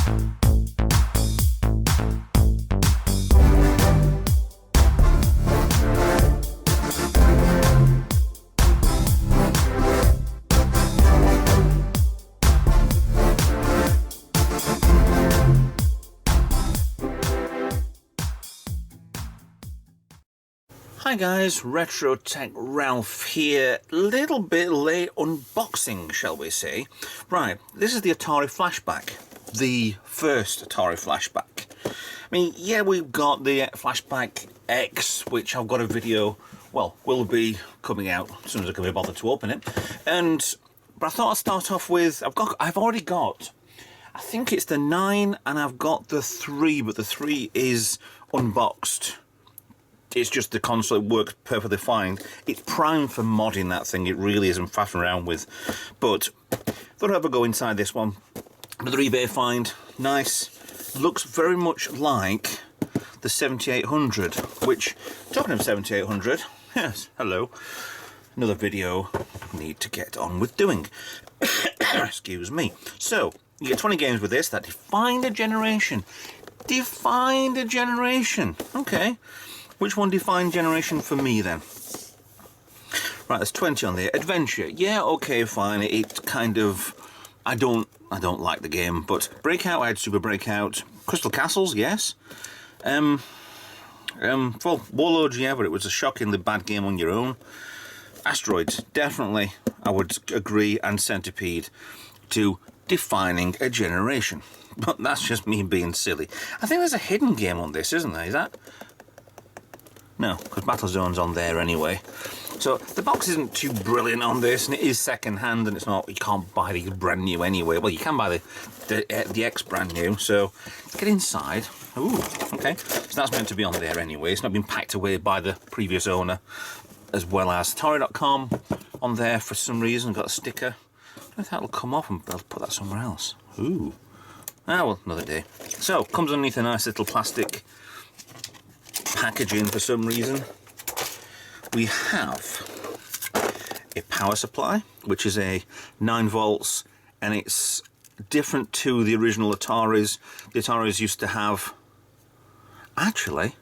Hi guys, Retro Tech Ralph here. Little bit late unboxing, shall we say. Right, this is the Atari Flashback. The first Atari Flashback. I mean, yeah, we've got the Flashback X, which I've got a video, well, will be coming out as soon as I can be bothered to open it. But I thought I'd start off with, I've already got, I think it's the 9 and I've got the 3, but the 3 is unboxed. It's just the console, it works perfectly fine. It's primed for modding, that thing, it really isn't faffing around with. But thought I'd ever go inside this one. Another eBay find, nice. Looks very much like the 7800, which, talking of 7800, yes, hello. Another video I need to get on with doing. Excuse me. So, you get 20 games with this that defined a generation. Defined a generation. Okay. Which one defined generation for me then? Right, there's 20 on there. Adventure, yeah, okay, fine. It kind of, I don't like the game, but Breakout, I had Super Breakout. Crystal Castles, yes. Well, Warlords, yeah, but it was a shockingly bad game on your own. Asteroids, definitely, I would agree, and Centipede to defining a generation. But that's just me being silly. I think there's a hidden game on this, isn't there? Is that? No, because Battlezone's on there anyway. So the box isn't too brilliant on this, and it is second hand, and it's not, you can't buy these brand new anyway. Well, you can buy the X brand new. So let's get inside. Ooh, okay. So that's meant to be on there anyway. It's not been packed away by the previous owner, as well as Atari.com on there for some reason. Got a sticker. I don't know if that'll come off and I'll put that somewhere else. Ooh. Ah, well, another day. So comes underneath a nice little plastic packaging for some reason. We have a power supply, which is a 9 volts, and it's different to the original Ataris. The Ataris used to have, actually,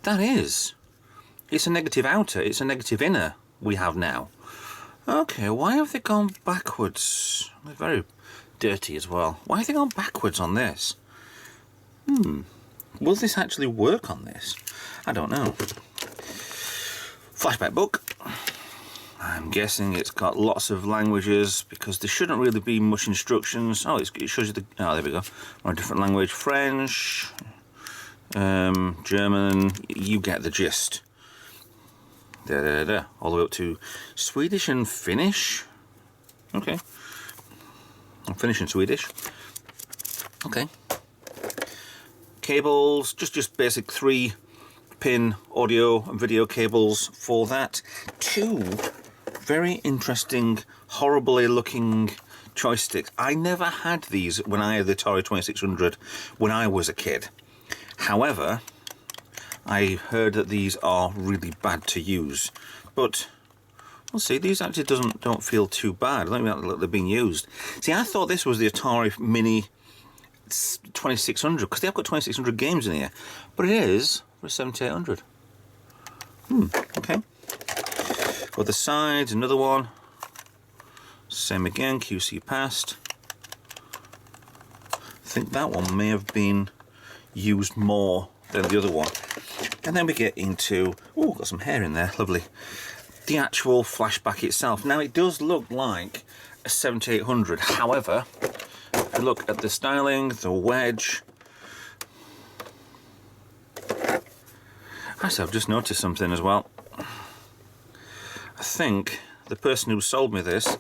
it's a negative outer, it's a negative inner we have now. Okay, why have they gone backwards? They're very dirty as well. Why have they gone backwards on this? Will this actually work on this? I don't know. Flashback book. I'm guessing it's got lots of languages because there shouldn't really be much instructions. Oh, it shows you the... Oh, there we go. Or a different language. French, German. You get the gist. All the way up to Swedish and Finnish. Okay. I'm Finnish and Swedish. Okay. Cables, just basic 3-pin audio and video cables for that. 2 very interesting, horribly looking joysticks. I never had these when I had the Atari 2600 when I was a kid. However, I heard that these are really bad to use. But we'll see, these actually don't feel too bad. I don't even look they're being used. See, I thought this was the Atari Mini 2600 because they've got 2600 games in here, but it is for 7800. Okay. For the sides, another one. Same again, QC passed. I think that one may have been used more than the other one. And then we get into, oh, got some hair in there, lovely. The actual Flashback itself. Now it does look like a 7800, however, if you look at the styling, the wedge. Actually, I've just noticed something as well. I think the person who sold me this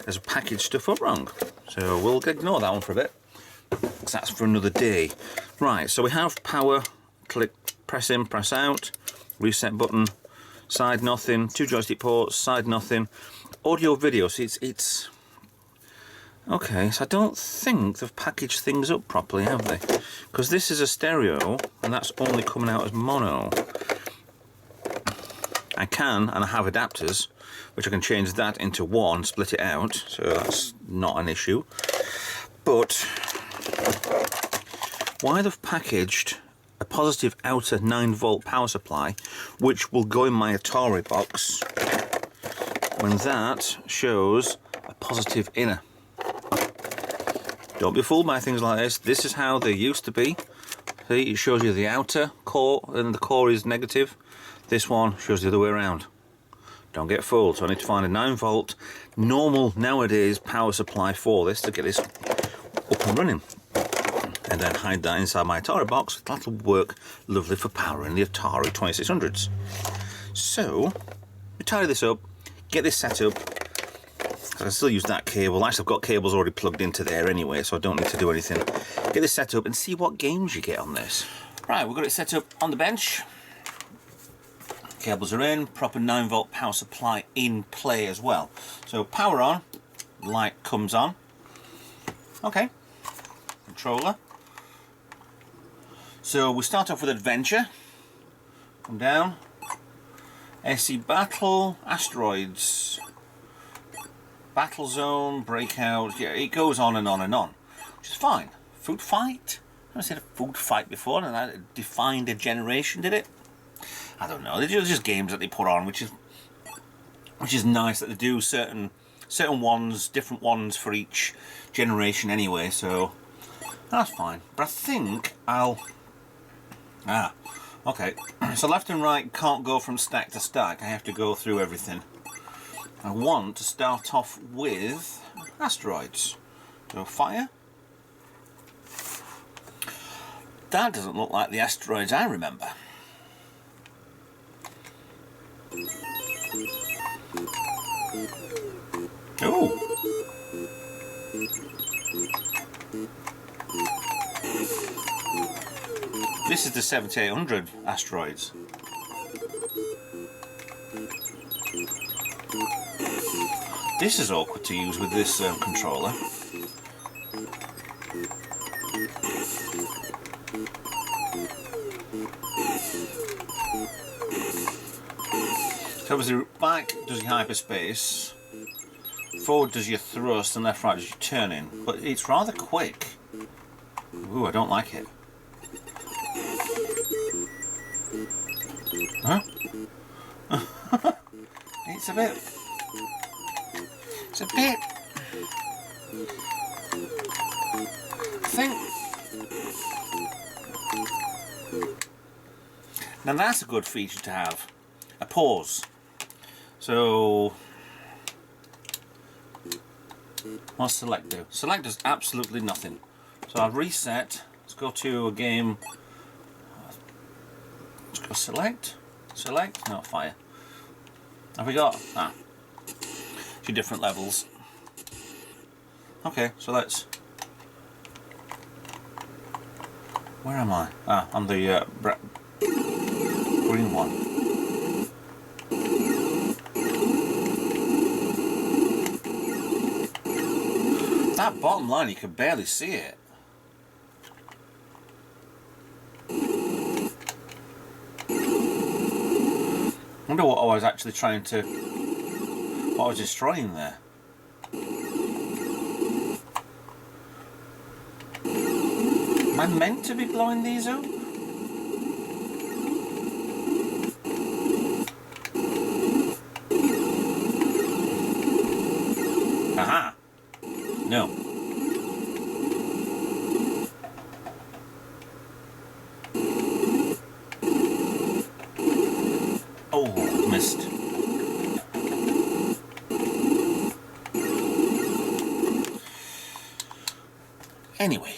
has packaged stuff up wrong. So we'll ignore that one for a bit, because that's for another day. Right, so we have power, click, press in, press out, reset button, side nothing, 2 joystick ports, side nothing, audio video. So it's okay, so I don't think they've packaged things up properly, have they? Because this is a stereo, and that's only coming out as mono. I can, and I have adapters, which I can change that into 1, split it out, so that's not an issue. But why they've packaged a positive outer 9-volt power supply, which will go in my Atari box, when that shows a positive inner. Don't be fooled by things like this. This is how they used to be. See, it shows you the outer core and the core is negative. This one shows the other way around. Don't get fooled. So I need to find a 9-volt normal nowadays power supply for this to get this up and running. And then hide that inside my Atari box. That'll work lovely for powering the Atari 2600s. So, we tie this up, get this set up. I can still use that cable. Actually, I've got cables already plugged into there anyway, so I don't need to do anything. Get this set up and see what games you get on this. Right, we've got it set up on the bench. Cables are in, proper 9-volt power supply in play as well. So power on, light comes on. Okay, controller. So we start off with Adventure. Come down. SC Battle, Asteroids. Battle Zone, Breakout, yeah, it goes on and on and on, which is fine. Food Fight? I've never seen a food fight before, and that defined a generation, did it? I don't know. They're just games that they put on, which is nice that they do certain ones, different ones for each generation anyway. So that's fine. But I think I'll okay. So left and right can't go from stack to stack. I have to go through everything. I want to start off with Asteroids. So fire. That doesn't look like the Asteroids I remember. Oh. This is the 7800 Asteroids. This is awkward to use with this controller. So obviously back does your hyperspace, forward does your thrust, and left right does your turning. But it's rather quick. Ooh, I don't like it. Huh? It's a bit... I think... Now that's a good feature to have. A pause. So... What's select do? Select does absolutely nothing. So I'll reset. Let's go to a game. Let's go select. Select, no, fire. Have we got? Two different levels. Okay, so let's... Where am I? I'm the green one. That bottom line, you can barely see it. I wonder what I was actually trying to... what I was destroying there. Am I meant to be blowing these out? Aha! No. Oh, missed. Anyway,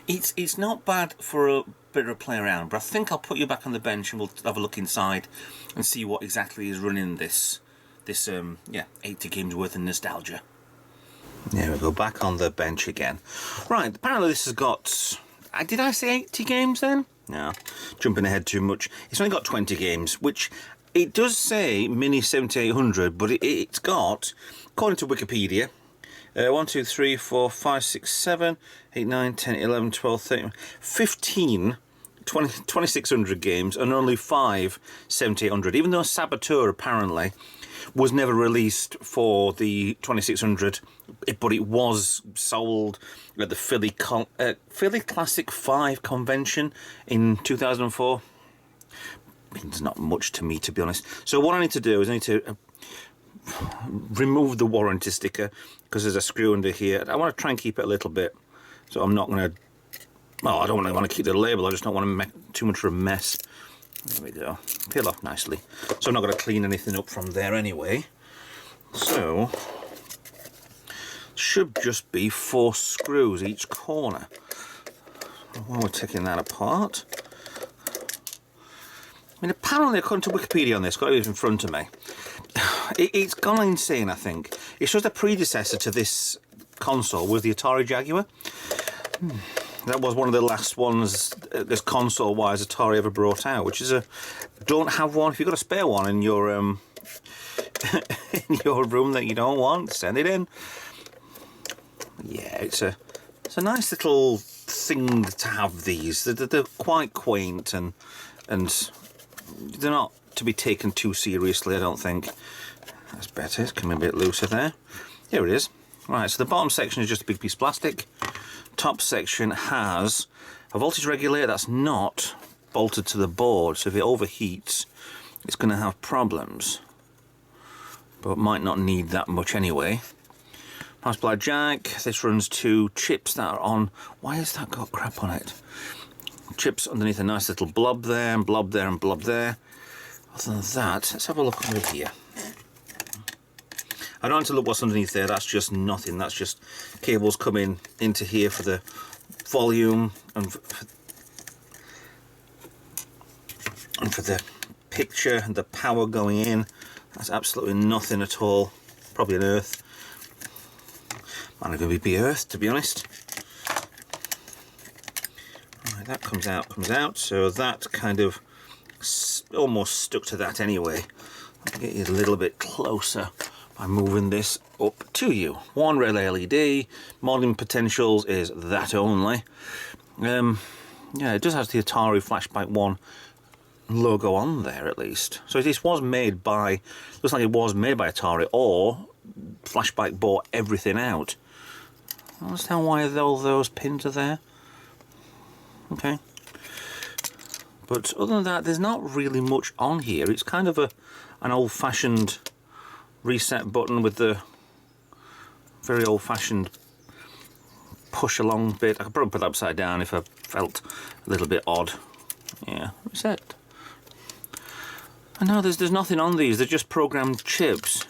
it's not bad for a bit of a play around, but I think I'll put you back on the bench and we'll have a look inside and see what exactly is running this 80 games worth of nostalgia. There we go, back on the bench again. Right, apparently this has got... Did I say 80 games then? No, jumping ahead too much. It's only got 20 games, which it does say Mini 7800, but it's got, according to Wikipedia, 1, 2, 3, 4, 5, 6, 7, 8, 9, 10, 11, 12, 13, 15 2600 games and only 5 7800, even though Saboteur apparently was never released for the 2600, but it was sold at the Philly Classic 5 convention in 2004. Means not much to me, to be honest. So what I need to do is I need to remove the warranty sticker, because there's a screw under here. I want to try and keep it a little bit, so I'm not going to, well, I don't really want to keep the label, I just don't want to make too much of a mess. There we go, peel off nicely. So I'm not going to clean anything up from there anyway. So should just be 4 screws each corner. While we're taking that apart, I mean, apparently, according to Wikipedia on this, got it in front of me, it's gone insane, I think. It's just a predecessor to this console was the Atari Jaguar. That was one of the last ones, this console-wise, Atari ever brought out, which is a, don't have one. If you've got a spare one in your in your room that you don't want, send it in. Yeah, it's a nice little thing to have these. They're quite quaint, and they're not to be taken too seriously, I don't think. That's better, it's coming a bit looser there. Here it is. Right, so the bottom section is just a big piece of plastic. Top section has a voltage regulator that's not bolted to the board, so if it overheats, it's going to have problems. But might not need that much anyway. Power supply jack. This runs to chips that are on. Why has that got crap on it? Chips underneath a nice little blob there, and blob there, and blob there. Other than that, let's have a look under here. I don't want to look what's underneath there, that's just nothing. That's just cables coming into here for the volume and for the picture and the power going in. That's absolutely nothing at all. Probably an earth. Might not even be earth, to be honest. Right, that comes out. So that kind of almost stuck to that anyway. I'll get you a little bit closer by moving this up to you. One red LED, modding potentials is that only. Yeah, it does have the Atari Flashback 1 logo on there at least. So this was made by, looks like it was made by Atari, or Flashback bought everything out. I don't understand why all those pins are there. Okay. But other than that, there's not really much on here. It's kind of an old-fashioned reset button with the very old-fashioned push along bit. I could probably put that upside down if I felt a little bit odd. Yeah, reset. And no, there's nothing on these. They're just programmed chips,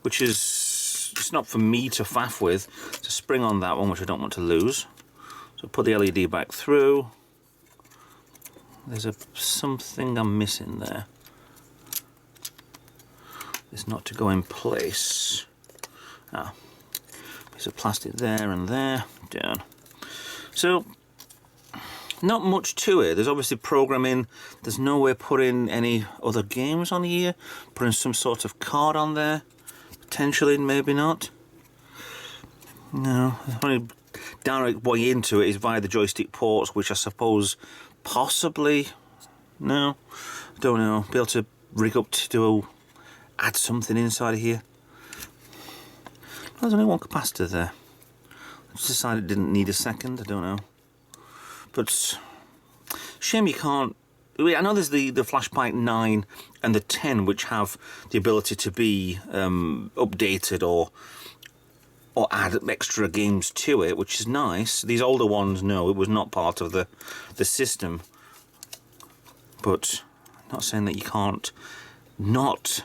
which is, it's not for me to faff with. It's a spring on that one, which I don't want to lose. So put the LED back through. There's something I'm missing there. It's not to go in place. Ah, piece of plastic there and there. Down. So, not much to it. There's obviously programming. There's no way putting any other games on here. Putting some sort of card on there. Potentially, maybe not. No, the only direct way into it is via the joystick ports, which I suppose possibly, no, don't know, be able to rig up to add something inside of here. There's only one capacitor there. I just decided it didn't need a second, I don't know. But shame you can't. I know there's the Flashback 9 and the 10, which have the ability to be updated or add extra games to it, which is nice. These older ones, no, it was not part of the system. But I'm not saying that you can't not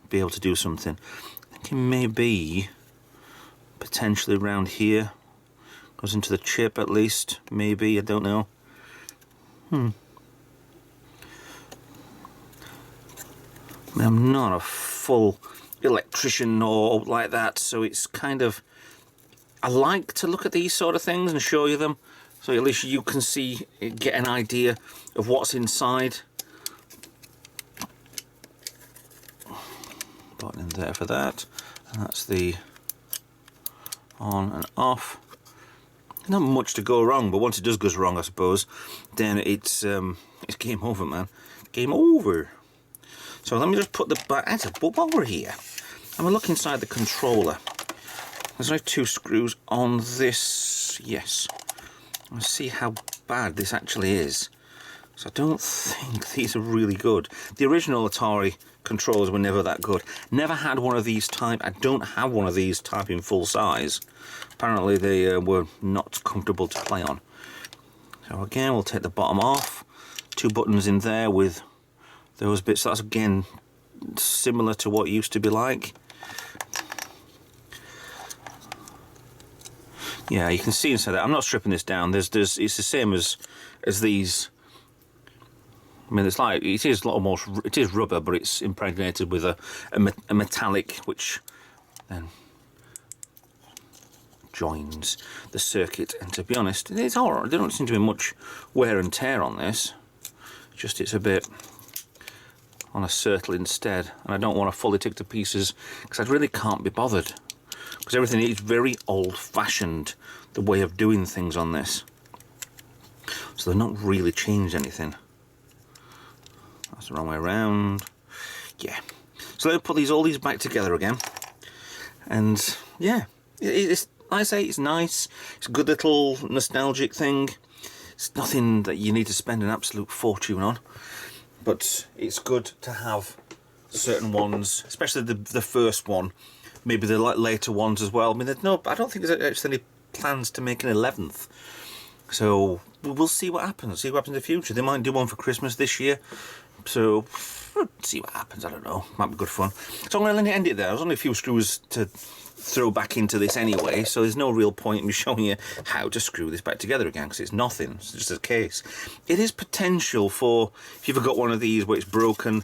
be able to do something. I think it may be potentially around here. Goes into the chip at least, maybe, I don't know. I mean, I'm not a full electrician or like that, so it's kind of, I like to look at these sort of things and show you them, so at least you can see, get an idea of what's inside. Button in there for that, and that's the on and off. Not much to go wrong, but once it does go wrong, I suppose, then it's game over, man. Game over. So let me just put the back. But while we're here, I'm going to look inside the controller. There's only 2 screws on this. Yes. Let's see how bad this actually is. So I don't think these are really good. The original Atari controllers were never that good. Never had one of these type. I don't have one of these type in full size. Apparently they were not comfortable to play on. So again, we'll take the bottom off. 2 buttons in there with those bits. That's again similar to what it used to be like. Yeah, you can see inside that. I'm not stripping this down. It's the same as these. I mean, it's like it is almost, it is rubber, but it's impregnated with a metallic, which then joins the circuit. And to be honest, it's all right. There don't seem to be much wear and tear on this. Just it's a bit on a circle instead, and I don't want to fully take to pieces because I really can't be bothered. Because everything is very old-fashioned, the way of doing things on this. So they've not really changed anything. That's the wrong way around. Yeah. So let's put all these back together again. And yeah, it's like I say, it's nice. It's a good little nostalgic thing. It's nothing that you need to spend an absolute fortune on. But it's good to have certain ones, especially the first one. Maybe the later ones as well. I mean, I don't think there's actually any plans to make an 11th. So we'll see what happens. See what happens in the future. They might do one for Christmas this year. So we'll see what happens. I don't know. Might be good fun. So I'm going to end it there. There's only a few screws to throw back into this anyway. So there's no real point in me showing you how to screw this back together again, because it's nothing. It's just a case. It is potential for, if you've got one of these where it's broken,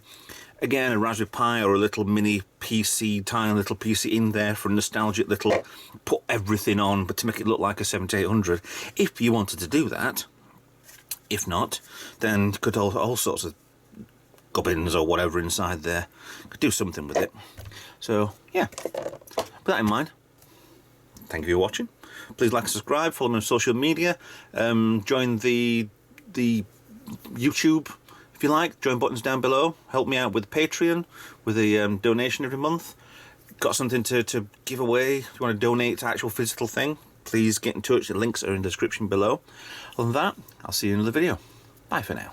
again, a Raspberry Pi or a little mini PC, tiny little PC in there for a nostalgic little, put everything on, but to make it look like a 7800, if you wanted to do that. If not, then you could all sorts of gubbins or whatever inside there. Could do something with it. So, yeah, with that in mind, thank you for watching. Please like and subscribe, follow me on social media, join the YouTube, if you like, join buttons down below. Help me out with Patreon, with a donation every month. Got something to give away. If you want to donate to actual physical thing, please get in touch. The links are in the description below. Other than that, I'll see you in another video. Bye for now.